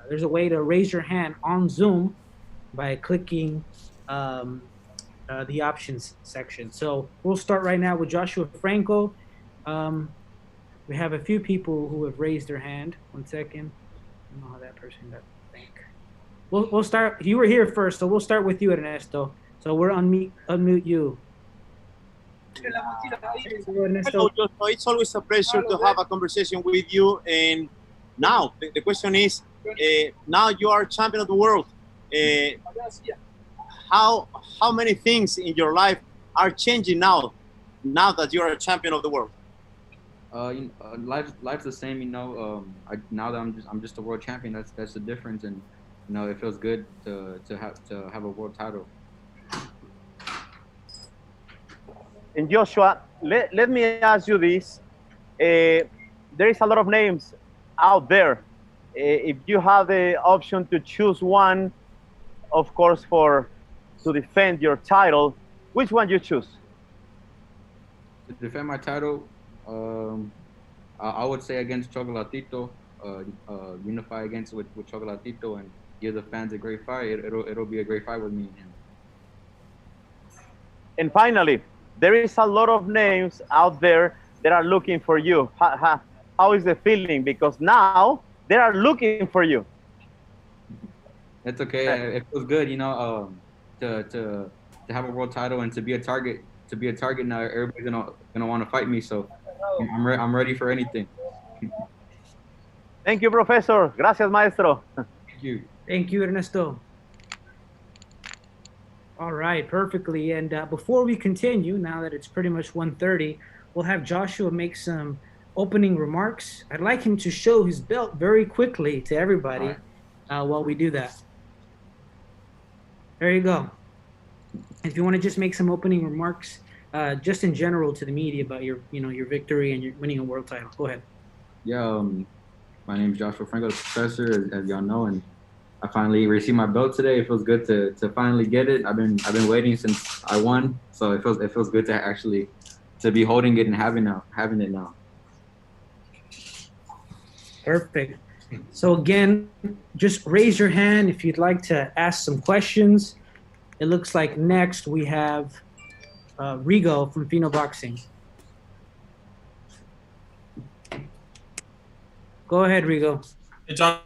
there's a way to raise your hand on Zoom by clicking the options section. So we'll start right now with Joshua Franco. We have a few people who have raised their hand. 1 second. I don't know how that person got back. We'll start. You were here first, so we'll start with you, Ernesto. So we're unmute you. Hello, Joshua. It's always a pleasure to have a conversation with you. And now the question is, now you are champion of the world. How many things in your life are changing now that you are a champion of the world? Life's the same, now that I'm just a world champion, that's the difference, and it feels good to have a world title. And Joshua, let me ask you this. There is a lot of names out there. If you have the option to choose one, of course, to defend your title, which one you choose? To defend my title, I would say against Chocolatito, unify with Chocolatito and give the fans a great fight. It'll be a great fight with me and him. And finally, there is a lot of names out there that are looking for you. How is the feeling? Because now they are looking for you. It's okay. It feels good, to have a world title and to be a target. Now, everybody's gonna want to fight me. So I'm ready for anything. Thank you, Professor. Gracias, Maestro. Thank you. Thank you, Ernesto. All right, perfectly. And before we continue, now that it's pretty much 1:30, we'll have Joshua make some opening remarks. I'd like him to show his belt very quickly to everybody while we do that. There you go. If you want to just make some opening remarks, just in general to the media about your victory and your winning a world title. Go ahead. Yeah, my name is Joshua Franco, the professor, as y'all know, and I finally received my belt today. It feels good to finally get it. I've been waiting since I won, so it feels good to actually be holding it and having it now. Perfect. So again, just raise your hand if you'd like to ask some questions. It looks like next we have Rigo from Fino Boxing. Go ahead, Rigo. Hey, John.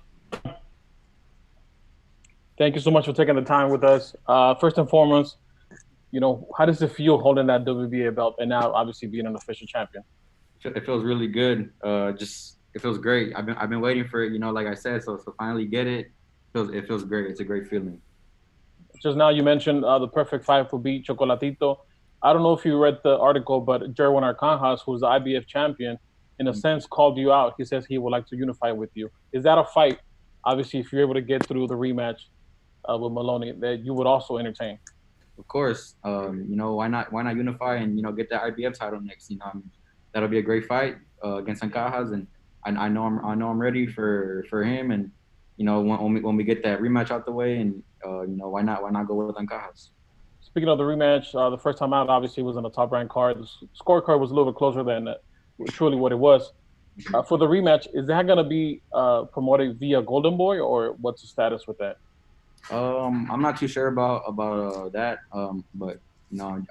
Thank you so much for taking the time with us. First and foremost, how does it feel holding that WBA belt and now obviously being an official champion? It feels really good. It feels great. I've been waiting for it, like I said, so finally get it. It feels great. It's a great feeling. Just now you mentioned the perfect fight would beat Chocolatito. I don't know if you read the article, but Jerwin Arcanjas, who's the IBF champion, in a sense called you out. He says he would like to unify with you. Is that a fight, obviously, if you're able to get through the rematch with Maloney, that you would also entertain? Of course. Why not unify and, get that IBF title next? That'll be a great fight against Arcanjas, and I know I'm ready for him, and when we get that rematch out the way, and why not go with Gonzalez? Speaking of the rematch, the first time out obviously was on the top ranked card. The scorecard was a little bit closer than truly what it was. For the rematch, is that going to be promoted via Golden Boy, or what's the status with that? I'm not too sure about that, but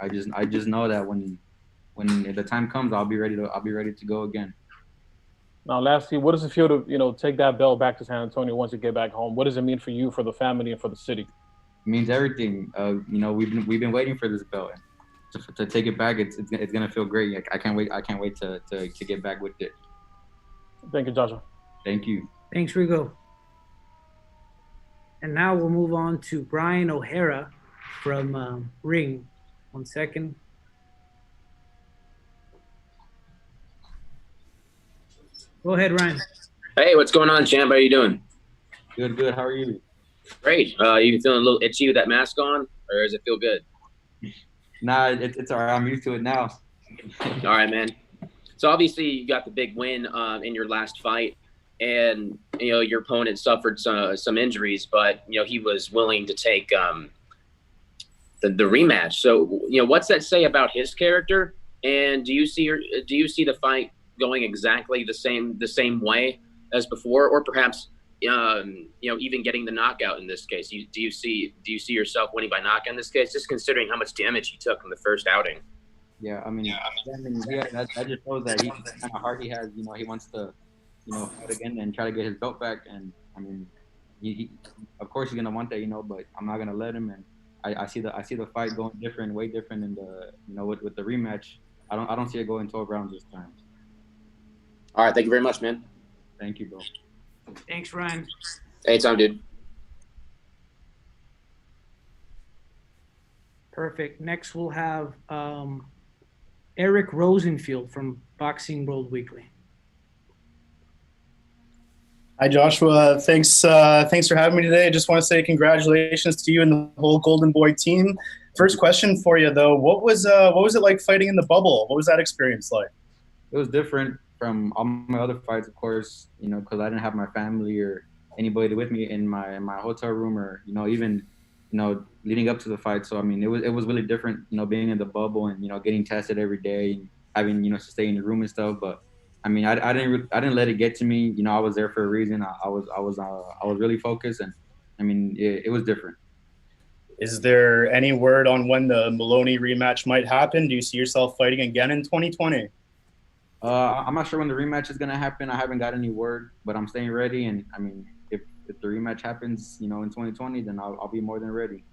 I just know that when the time comes, I'll be ready to go again. Now, lastly, what does it feel to take that belt back to San Antonio once you get back home? What does it mean for you, for the family, and for the city? It means everything. We've been waiting for this belt. To take it back, it's gonna feel great. I can't wait to get back with it. Thank you, Joshua. Thank you. Thanks, Rigo. And now we'll move on to Brian O'Hara from Ring. 1 second. Go ahead, Ryan. Hey, what's going on, champ? How you doing? Good. How are you? Great. You feeling a little itchy with that mask on, or does it feel good? Nah, it's all right. I'm used to it now. All right, man. So obviously you got the big win in your last fight, and your opponent suffered some injuries, but he was willing to take the rematch. So what's that say about his character? And do you see the fight going exactly the same way as before, or perhaps even getting the knockout in this case? Do you see yourself winning by knockout in this case, just considering how much damage he took in the first outing? Yeah, I mean, that just shows that he kind of heart he has. He wants to, fight again and try to get his belt back. And I mean, he of course he's gonna want that, but I'm not gonna let him. And I see the fight going different, way different in the, with the rematch. I don't see it going 12 rounds this time. All right, thank you very much, man. Thank you, bro. Thanks, Ryan. Anytime, dude. Perfect. Next, we'll have Eric Rosenfield from Boxing World Weekly. Hi, Joshua. Thanks for having me today. I just want to say congratulations to you and the whole Golden Boy team. First question for you, though. What was it like fighting in the bubble? What was that experience like? It was different from all my other fights, of course, because I didn't have my family or anybody with me in my hotel room, or even leading up to the fight. So I mean, it was really different, being in the bubble and getting tested every day and having to stay in the room and stuff. But I mean, I didn't let it get to me. I was there for a reason. I was really focused, and I mean, it was different. Is there any word on when the Maloney rematch might happen? Do you see yourself fighting again in 2020? I'm not sure when the rematch is gonna happen. I haven't got any word, but I'm staying ready. And I mean, if the rematch happens, in 2020, then I'll be more than ready.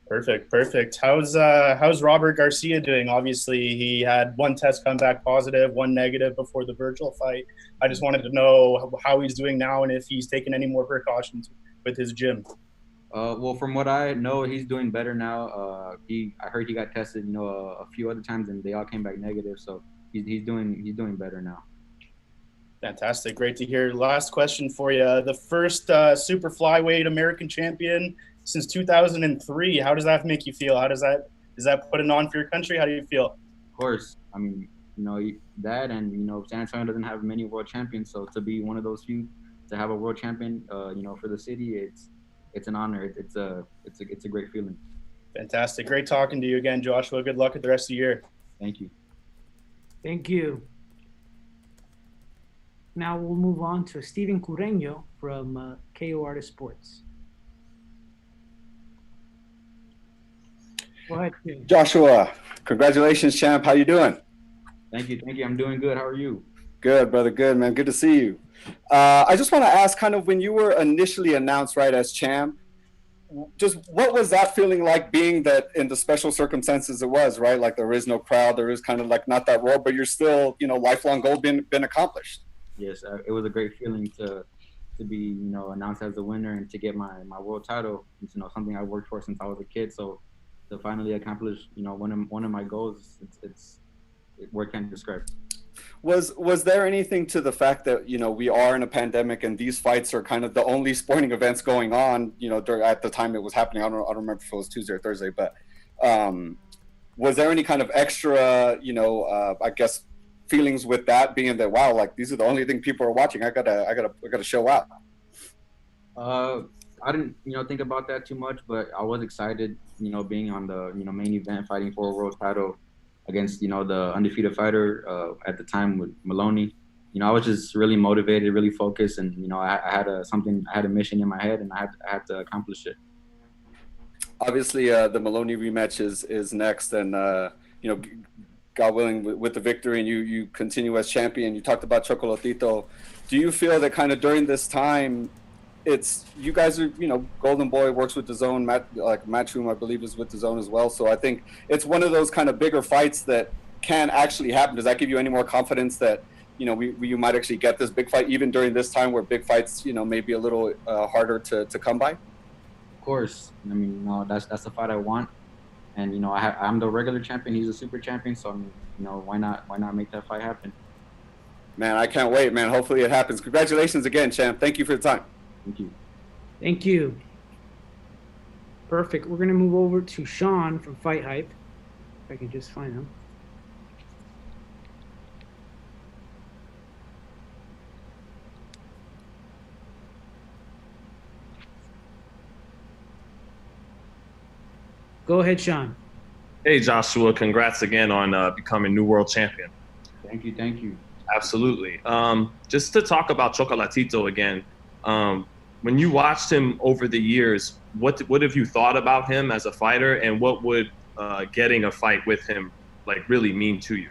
Perfect. How's Robert Garcia doing? Obviously, he had one test come back positive, one negative before the virtual fight. I just wanted to know how he's doing now and if he's taken any more precautions with his gym. Well, from what I know, he's doing better now. I heard he got tested, a few other times, and they all came back negative. So he's doing better now. Fantastic, great to hear. Last question for you: the first super flyweight American champion since 2003. How does that make you feel? Is that putting on for your country? How do you feel? Of course, I mean, that, and San Antonio doesn't have many world champions, so to be one of those few, to have a world champion, for the city, it's an honor. It's a great feeling. Fantastic, great talking to you again, Joshua. Good luck with the rest of the year. Thank you. Thank you. Now we'll move on to Steven Cureño from KO Artist Sports. Go ahead, Steven. Joshua, congratulations, champ. How you doing? Thank you. I'm doing good. How are you? Good, brother. Good, man. Good to see you. I just want to ask, kind of, when you were initially announced, right, as champ, just what was that feeling like, being that in the special circumstances it was, right? Like there is no crowd, there is kind of like not that roar, but you're still, lifelong goal been accomplished. Yes, it was a great feeling to be, announced as the winner and to get my world title. It's, something I worked for since I was a kid. So to finally accomplish, one of my goals, it's word can't describe. Was there anything to the fact that, we are in a pandemic and these fights are kind of the only sporting events going on, at the time it was happening? I don't remember if it was Tuesday or Thursday, but was there any kind of extra, I guess, feelings with that, being that, wow, like these are the only thing people are watching? I gotta show out. I didn't, think about that too much, but I was excited, being on the, main event, fighting for a world title against, the undefeated fighter at the time with Maloney. I was just really motivated, really focused, and I had a mission in my head, and I had to accomplish it. Obviously, the Maloney rematch is next, and God willing, with the victory, and you continue as champion. You talked about Chocolatito. Do you feel that kind of during this time, it's, you guys are, Golden Boy works with the Zone, Matchroom, I believe, is with the Zone as well. So I think it's one of those kind of bigger fights that can actually happen. Does that give you any more confidence that, you might actually get this big fight, even during this time where big fights, may be a little harder to come by? Of course. I mean, that's the fight I want. And, I'm the regular champion. He's a super champion. So, why not make that fight happen? Man, I can't wait, man. Hopefully it happens. Congratulations again, champ. Thank you for the time. Thank you. Thank you. Perfect. We're going to move over to Sean from Fight Hype. If I can just find him. Go ahead, Sean. Hey, Joshua. Congrats again on becoming new world champion. Thank you. Absolutely. Just to talk about Chocolatito again, When you watched him over the years, what have you thought about him as a fighter, and what would getting a fight with him like really mean to you?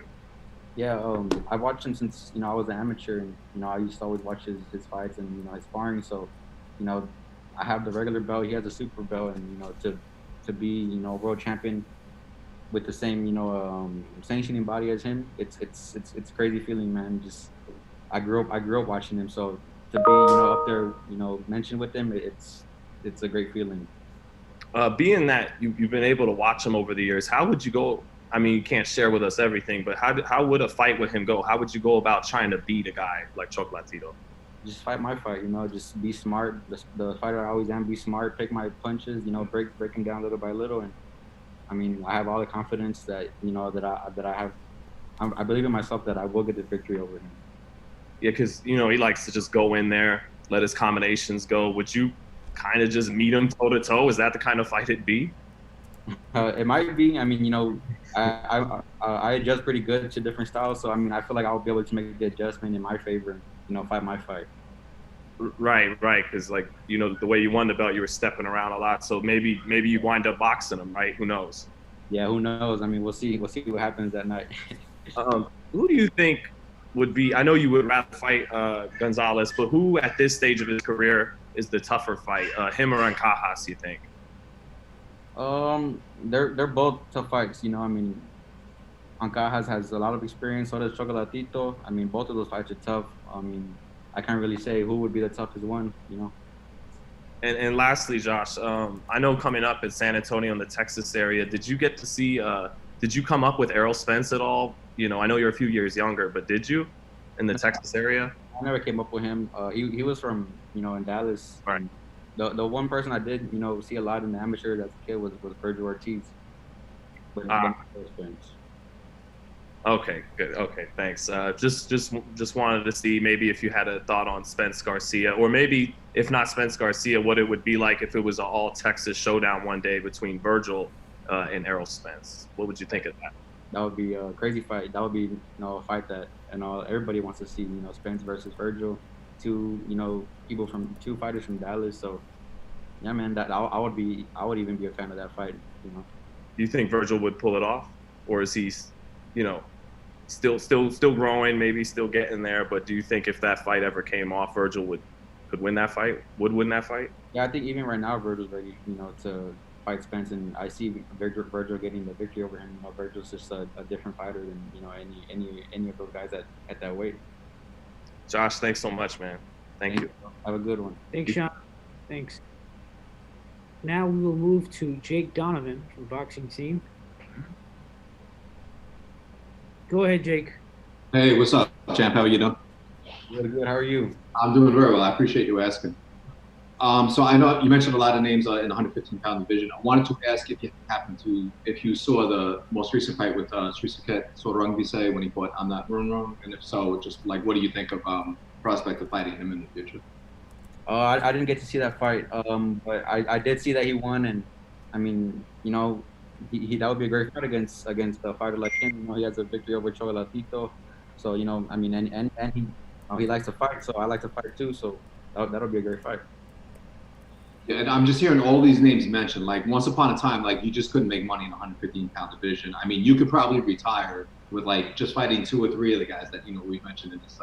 Yeah, I've watched him since I was an amateur, and I used to always watch his fights and his sparring. So, I have the regular belt, he has a super belt, and to be world champion with the same sanctioning body as him, it's crazy feeling, man. Just I grew up watching him, so to be up there mentioned with him, it's a great feeling. Being that you've been able to watch him over the years, how would you go? I mean, you can't share with us everything, but how would a fight with him go? How would you go about trying to beat a guy like Chocolatito? Just fight my fight, just be smart. The fighter I always am, be smart, pick my punches, break him down little by little. And I mean, I have all the confidence that, that I have. I believe in myself that I will get the victory over him. Yeah, because, he likes to just go in there, let his combinations go. Would you kind of just meet him toe-to-toe? Is that the kind of fight it'd be? It might be. I mean, I adjust pretty good to different styles. So, I mean, I feel like I'll be able to make the adjustment in my favor, fight my fight. Right. Because, like, the way you won the belt, you were stepping around a lot. So maybe you wind up boxing him, right? Who knows? Yeah, who knows? I mean, we'll see. We'll see what happens that night. Who do you think would be? I know you would rather fight Gonzalez, but who at this stage of his career is the tougher fight, him or Ancajas? You think? They're both tough fights. I mean, Ancajas has a lot of experience. So does Chocolatito. I mean, both of those fights are tough. I mean, I can't really say who would be the toughest one. And lastly, Josh, I know coming up in San Antonio in the Texas area, did you get to see? Did you come up with Errol Spence at all? I know you're a few years younger, but did you in the Texas area? I never came up with him. He was from in Dallas. Right. The one person I did see a lot in the amateurs as a kid was Virgil Ortiz. But Spence. Okay, good. Okay, thanks. Just wanted to see maybe if you had a thought on Spence Garcia, or maybe if not Spence Garcia, what it would be like if it was an all Texas showdown one day between Virgil and Errol Spence. What would you think of that? That would be a crazy fight. That would be a fight that everybody wants to see. Spence versus Virgil, two two fighters from Dallas. So yeah, man, that I would even be a fan of that fight. Do you think Virgil would pull it off, or is he, still growing, maybe still getting there? But do you think if that fight ever came off, Virgil could win that fight? Would win that fight? Yeah, I think even right now Virgil's ready, to fight Spence, and I see Virgil getting the victory over him. Virgil's just a different fighter than any of those guys at that weight. Josh, thanks so much, man. Thank you. Have a good one. Thanks, Sean. Thanks. Now we will move to Jake Donovan from Boxing Scene. Go ahead, Jake. Hey, what's up, champ? How are you doing? Good. How are you? I'm doing very well. I appreciate you asking. So I know you mentioned a lot of names in the 115-pound division. I wanted to ask if you saw the most recent fight with Srisaket Sorangvise when he fought on that run, and if so, just like what do you think of prospect of fighting him in the future? I didn't get to see that fight, but I did see that he won, and I mean, he that would be a great fight against a fighter like him. He has a victory over Chocolatito, so I mean, and he likes to fight, so I like to fight too. So that'll be a great fight. Yeah, and I'm just hearing all these names mentioned. Like once upon a time, like you just couldn't make money in the 115-pound division. I mean, you could probably retire with like just fighting 2 or 3 of the guys that we've mentioned in this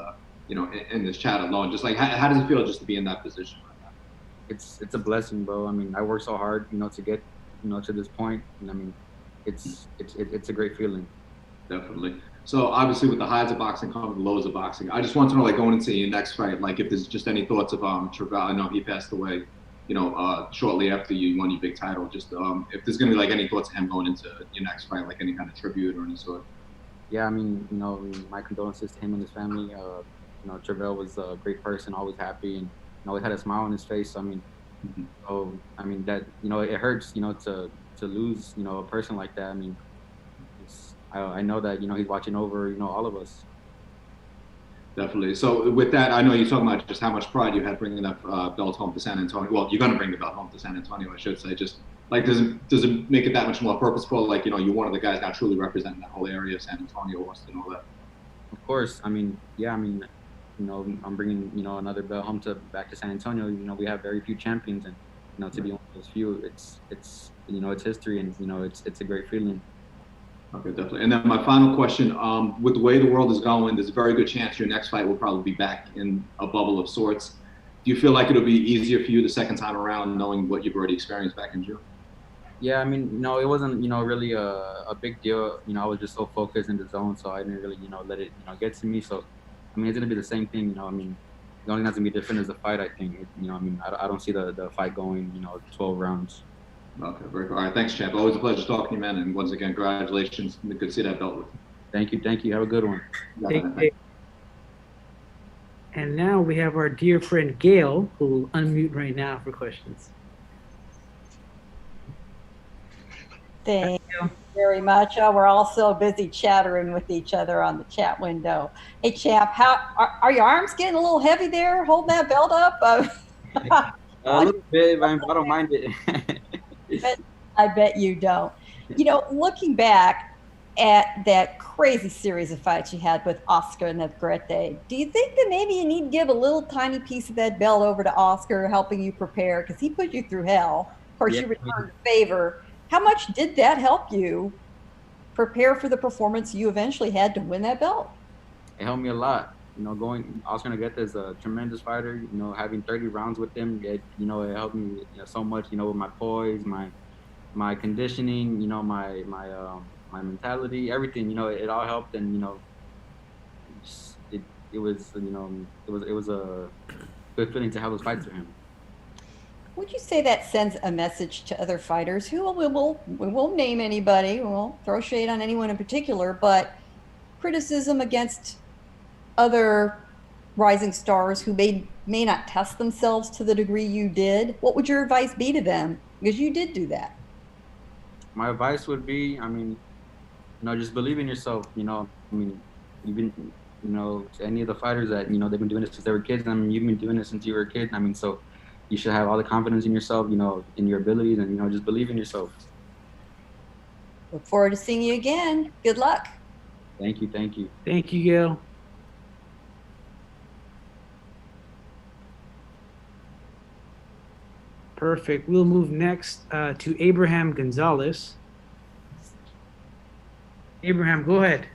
in this chat alone. Just like how does it feel just to be in that position right now? It's a blessing, bro. I mean, I worked so hard, to get to this point, and I mean, it's a great feeling. Definitely. So obviously, with the highs of boxing come the lows of boxing. I just want to know, like going into your next fight, like if there's just any thoughts of Travell. I know he passed away, shortly after you won your big title. Just if there's gonna be like any thoughts of him going into your next fight, like any kind of tribute or any sort. Yeah, I mean, my condolences to him and his family. Travell was a great person, always happy, and always had a smile on his face. I mean, so I mean that it hurts, to lose a person like that. I mean, I know that he's watching over all of us. Definitely. So with that, I know you're talking about just how much pride you had bringing that belt home to San Antonio. Well, you're going to bring the belt home to San Antonio, I should say. Just like, does it make it that much more purposeful? Like, you're one of the guys now truly representing that whole area of San Antonio, Austin, all that. Of course. I mean, yeah. I mean, I'm bringing another belt home back to San Antonio. We have very few champions, and to be one of those few, it's it's history, and it's a great feeling. Okay, definitely. And then my final question, with the way the world is going, there's a very good chance your next fight will probably be back in a bubble of sorts. Do you feel like it'll be easier for you the second time around, knowing what you've already experienced back in June? Yeah, I mean, it wasn't, really a big deal. I was just so focused in the zone, so I didn't really, let it, get to me. So, I mean, it's gonna be the same thing. I mean, the only thing that's gonna be different is the fight. I think. I mean, I don't see the fight going, 12 rounds. Okay, very cool. All right, thanks, champ. Always a pleasure talking to you, man. And once again, congratulations. Good to see that belt with you. Thank you. Have a good one. Thank you. And now we have our dear friend Gail, who will unmute right now for questions. Thank you very much. Oh, we're all so busy chattering with each other on the chat window. Hey, champ, how are your arms getting a little heavy there, holding that belt up? A little bit, I don't mind it. I bet you don't. Looking back at that crazy series of fights you had with Oscar Negrete, do you think that maybe you need to give a little tiny piece of that belt over to Oscar, helping you prepare? Because he put you through hell. Of course, you returned the favor. How much did that help you prepare for the performance you eventually had to win that belt? It helped me a lot. Oscar Negrete is a tremendous fighter. Having 30 rounds with him, it helped me so much. With my poise, my conditioning, my mentality, everything. It all helped, and it was a good feeling to have those fights with him. Would you say that sends a message to other fighters who we won't name anybody, we won't throw shade on anyone in particular, but criticism against other rising stars who may not test themselves to the degree you did? What would your advice be to them? Because you did do that. My advice would be, just believe in yourself. Even any of the fighters that they've been doing this since they were kids. You've been doing this since you were a kid. So you should have all the confidence in yourself, in your abilities, and just believe in yourself. Look forward to seeing you again. Good luck. Thank you. Thank you, Gail. Perfect. We'll move next to Abraham Gonzalez. Abraham, go ahead.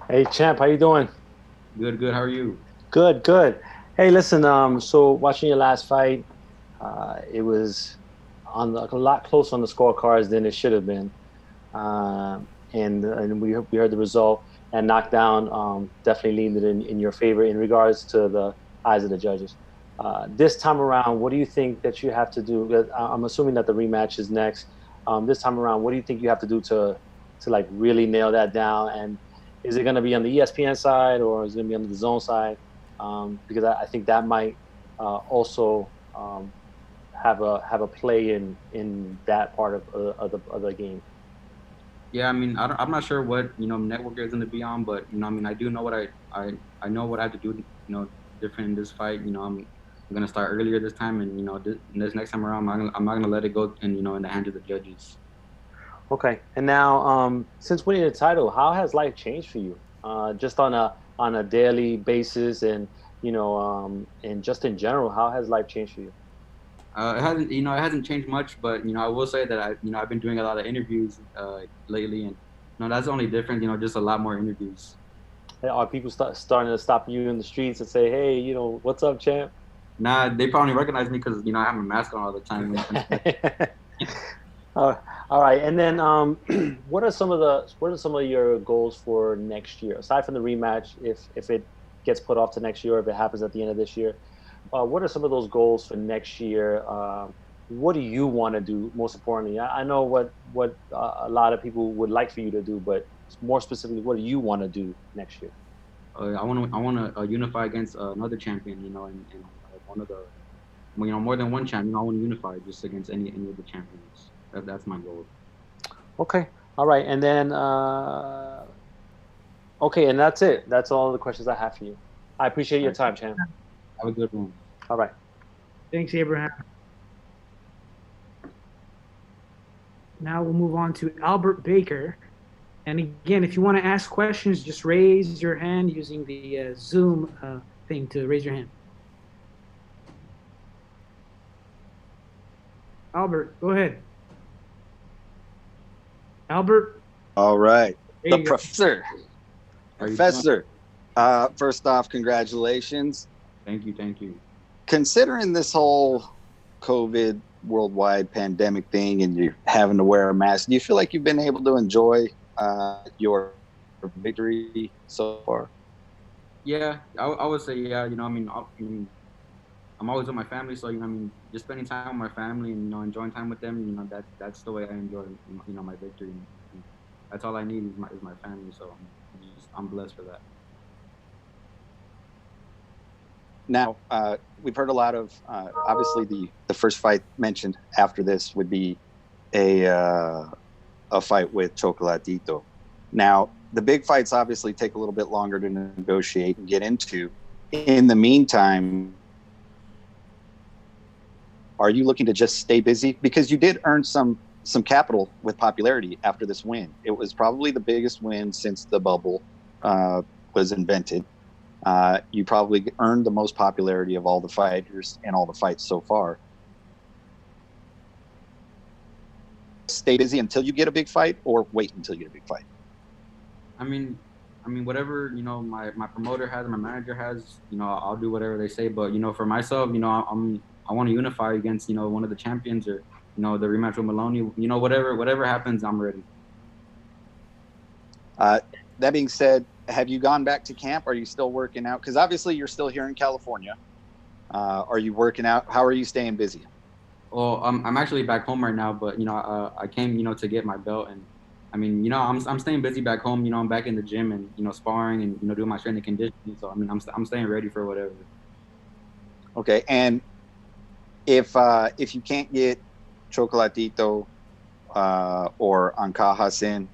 Hey, champ, how you doing? Good. How are you? Good. Hey, listen. So watching your last fight, it was a lot closer on the scorecards than it should have been, and we heard the result, and knockdown definitely leaned in your favor in regards to the eyes of the judges. This time around, what do you think that you have to do? I'm assuming that the rematch is next. This time around, what do you think you have to do to like really nail that down? And is it going to be on the ESPN side, or is it going to be on the zone side? Because I think that might also have a play in that part of the game. Yeah, I'm not sure what network is going to be on, but I do know what I know what I have to do, different in this fight. I'm gonna start earlier this time, and this next time around, I'm not gonna let it go in the hands of the judges. Okay, and now since winning the title, how has life changed for you? Just on a daily basis, and and just in general, how has life changed for you? It hasn't changed much, but I will say that I've been doing a lot of interviews lately, and that's the only difference. Just a lot more interviews. Are people starting to stop you in the streets and say, "Hey, what's up, champ"? Nah, they probably recognize me because I have a mask on all the time. All right, and then what are some of your goals for next year, aside from the rematch? If it gets put off to next year, or if it happens at the end of this year, what are some of those goals for next year? What do you want to do? Most importantly, I know what a lot of people would like for you to do, but more specifically, what do you want to do next year? I want to unify against another champion, and one of the, more than one champion. I want to unify just against any of the champions. That's my goal. Okay. All right. And then, okay. And that's it. That's all the questions I have for you. I appreciate your time, champ. Have a good one. All right. Thanks, Abraham. Now we'll move on to Albert Baker. And again, if you want to ask questions, just raise your hand using the Zoom thing to raise your hand. Albert, go ahead. Albert. All right. There The you go. professor. Professor. First off, congratulations. Thank you. Considering this whole COVID worldwide pandemic thing and you're having to wear a mask, do you feel like you've been able to enjoy your victory so far? Yeah, I would say yeah. You know, I'm always with my family, so just spending time with my family and enjoying time with them. That's the way I enjoy my victory. And that's all I need is my family. So I'm blessed for that. Now, we've heard a lot of, obviously the first fight mentioned after this would be a fight with Chocolatito. Now, the big fights obviously take a little bit longer to negotiate and get into. In the meantime, are you looking to just stay busy? Because you did earn some capital with popularity after this win. It was probably the biggest win since the bubble was invented. You probably earned the most popularity of all the fighters and all the fights so far. Stay busy until you get a big fight, or wait until you get a big fight? I mean, whatever my promoter has, my manager has, I'll do whatever they say. But for myself, I want to unify against one of the champions, or the rematch with Maloney. Whatever happens, I'm ready. That being said, have you gone back to camp? Are you still working out? Because obviously you're still here in California. Are you working out? How are you staying busy? Well, I'm actually back home right now, but I came to get my belt, and I'm staying busy back home. I'm back in the gym and sparring and doing my strength and conditioning. So I'm staying ready for whatever. Okay, and if you can't get Chocolatito or Ancajas in,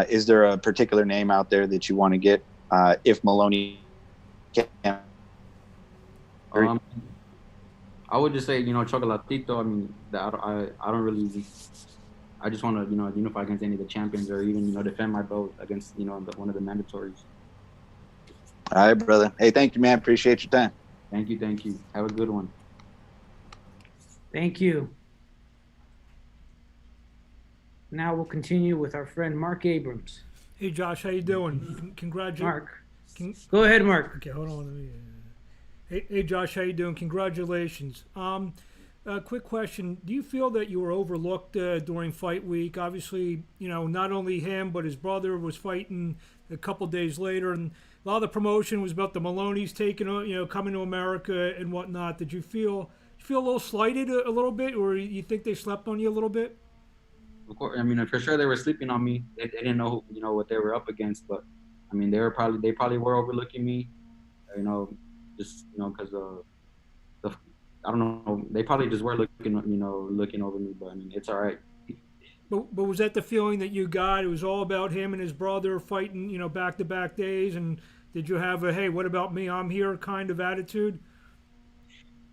is there a particular name out there that you want to get if Maloney can't? I would just say Chocolatito. I don't really. I just want to unify against any of the champions, or even defend my belt against one of the mandatories. All right, brother. Hey, thank you, man. Appreciate your time. Thank you. Have a good one. Thank you. Now we'll continue with our friend Mark Abrams. Hey, Josh, how you doing? Congratulations. Mark. Go ahead, Mark. Okay, hold on. Let me, hey, Josh, how you doing? Congratulations. Quick question. Do you feel that you were overlooked during fight week? Obviously, not only him, but his brother was fighting a couple days later, and a lot of the promotion was about the Maloney's taking, coming to America and whatnot. Did you feel a little slighted a little bit, or you think they slept on you a little bit? Of course, for sure they were sleeping on me. They didn't know, what they were up against. But they probably were overlooking me, just because I don't know. They probably just were looking over me. But it's all right. But was that the feeling that you got? It was all about him and his brother fighting, back-to-back days. And did you have a "Hey, what about me? I'm here" kind of attitude?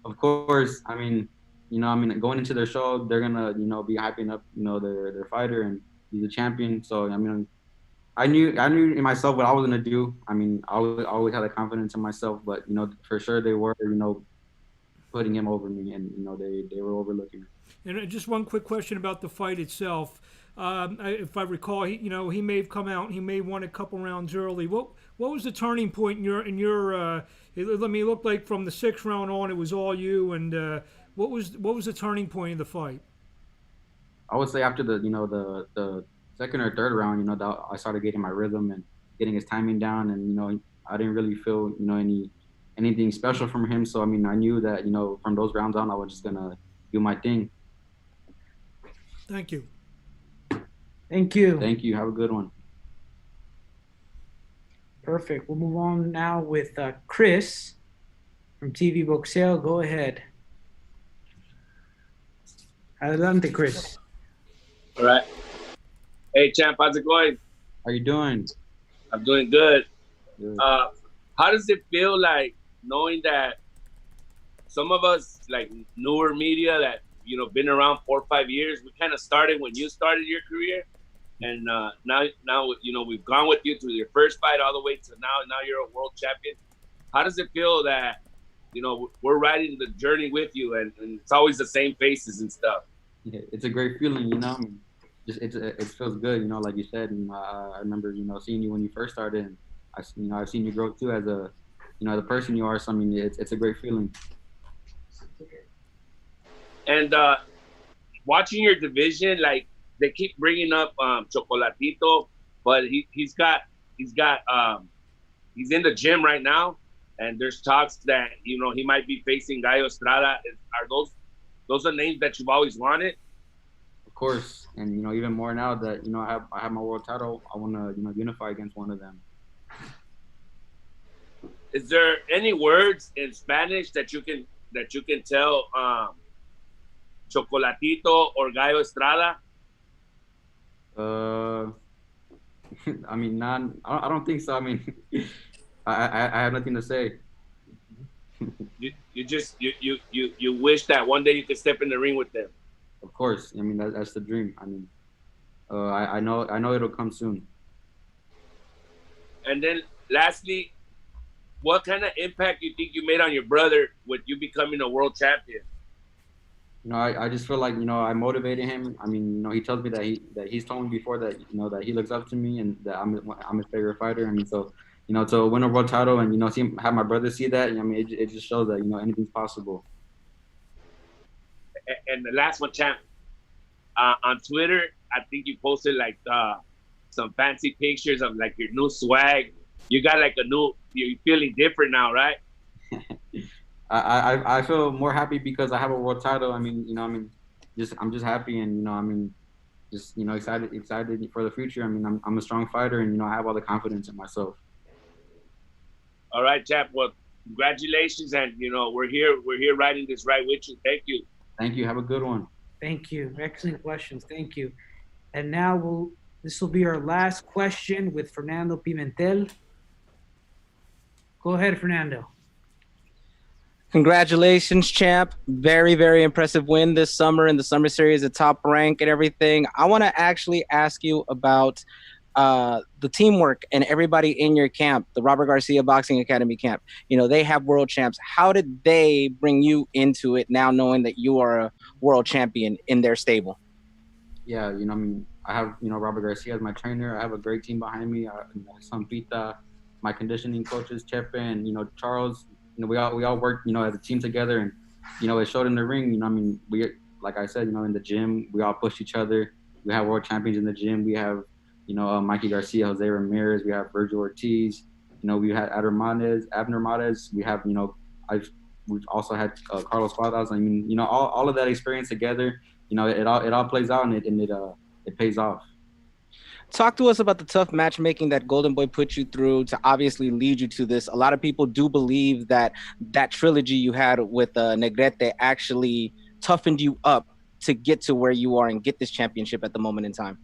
Of course. going into their show, they're gonna be hyping up their fighter, and he's a champion. So I knew in myself what I was gonna do. I always had a confidence in myself, but for sure they were putting him over me, and they were overlooking me. And just one quick question about the fight itself. If I recall, he may have come out and he may have won a couple rounds early. What was the turning point in your? It looked like from the 6th round on it was all you. And what was the turning point of the fight? I would say after the 2nd or 3rd round, that I started getting my rhythm and getting his timing down, and I didn't really feel anything special from him. So I knew that from those rounds on I was just gonna do my thing. Thank you. Thank you. Thank you. Have a good one. Perfect. We'll move on now with Chris from TV Boxeo. Go ahead. Adelante, Chris. All right. Hey, champ, how's it going? How you doing? I'm doing good. Good. How does it feel like knowing that some of us, like newer media that, been around 4 or 5 years, we kind of started when you started your career. And now, we've gone with you through your first fight all the way to now you're a world champion. how does it feel that, we're riding the journey with you and it's always the same faces and stuff? Yeah, it's a great feeling, I mean, it feels good, like you said. I remember, seeing you when you first started, and I've seen you grow too as the person you are. So I mean, it's a great feeling. And watching your division, like they keep bringing up Chocolatito, but he's in the gym right now, and there's talks that he might be facing Gallo Estrada. Are those are names that you've always wanted? Of course, and even more now that I have my world title, I want to unify against one of them. Is there any words in Spanish that you can tell Chocolatito or Gallo Estrada? I mean, none. I don't think so. I mean, I have nothing to say. You wish that one day you could step in the ring with them. Of course. I mean, that's the dream. I mean, I know it'll come soon. And then lastly, what kind of impact do you think you made on your brother with you becoming a world champion? I just feel like, I motivated him. I mean, he tells me that he's told me before that, that he looks up to me and that I'm his favorite fighter. I mean, so, to win a world title and, have my brother see that, I mean, it just shows that, anything's possible. And the last one, champ, on Twitter, I think you posted like some fancy pictures of like your new swag. You got like you're feeling different now, right? I feel more happy because I have a world title. I mean, I'm just happy and, just, excited for the future. I mean, I'm a strong fighter and, I have all the confidence in myself. All right, champ. Well, congratulations. And, we're here riding this ride with you. Thank you. Thank you. Have a good one. Thank you. Excellent questions. Thank you. And now this will be our last question with Fernando Pimentel. Go ahead, Fernando. Congratulations, champ. Very, very impressive win this summer in the Summer Series, the top rank and everything. I want to actually ask you about the teamwork and everybody in your camp, the Robert Garcia Boxing Academy camp. They have world champs. How did they bring you into it now knowing that you are a world champion in their stable? Yeah, I mean, I have, Robert Garcia as my trainer. I have a great team behind me. Son Pita, my conditioning coaches, Chepe, and, Charles. We all work, as a team together, and, it showed in the ring. I mean, like I said, in the gym, we all push each other. We have world champions in the gym. We have, Mikey Garcia, Jose Ramirez. We have Virgil Ortiz. We had Abner Mades. We have, we've also had Carlos Cuadras. I mean, all of that experience together, it all plays out and it pays off. Talk to us about the tough matchmaking that Golden Boy put you through to obviously lead you to this. A lot of people do believe that trilogy you had with Negrete actually toughened you up to get to where you are and get this championship at the moment in time.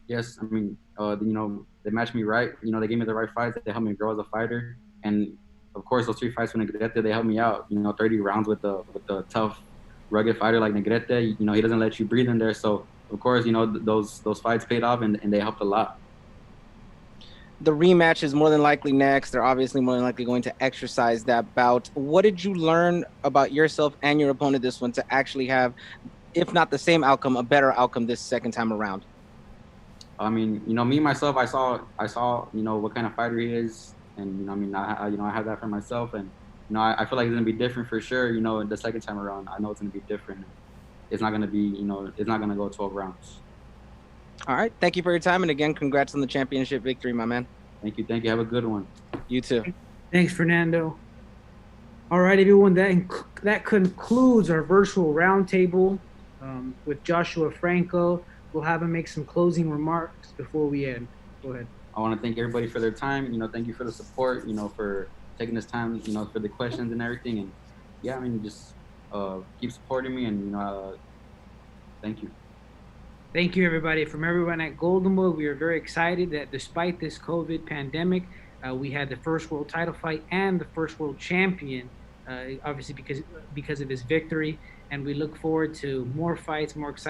Yes, I mean, they matched me right. They gave me the right fights. They helped me grow as a fighter. And, of course, those 3 fights with Negrete, they helped me out. 30 rounds with the tough, rugged fighter like Negrete. He doesn't let you breathe in there. So, of course, those fights paid off and they helped a lot. The rematch is more than likely next. They're obviously more than likely going to exercise that bout. What did you learn about yourself and your opponent this one to actually have, if not the same outcome, a better outcome this second time around? I mean, me myself, I saw, what kind of fighter he is, and I mean, I have that for myself, and I feel like it's gonna be different for sure. The second time around, I know it's gonna be different. It's not gonna be, it's not gonna go 12 rounds. All right, thank you for your time, and again, congrats on the championship victory, my man. Thank you. Have a good one. You too. Thanks, Fernando. All right, everyone, that concludes our virtual roundtable with Joshua Franco. We'll have him make some closing remarks before we end. Go ahead. I want to thank everybody for their time. Thank you for the support, for taking this time, for the questions and everything. And yeah, I mean, just keep supporting me and, thank you. Thank you, everybody. From everyone at Golden Boy, we are very excited that despite this COVID pandemic, we had the first world title fight and the first world champion, obviously because of his victory. And we look forward to more fights, more exciting.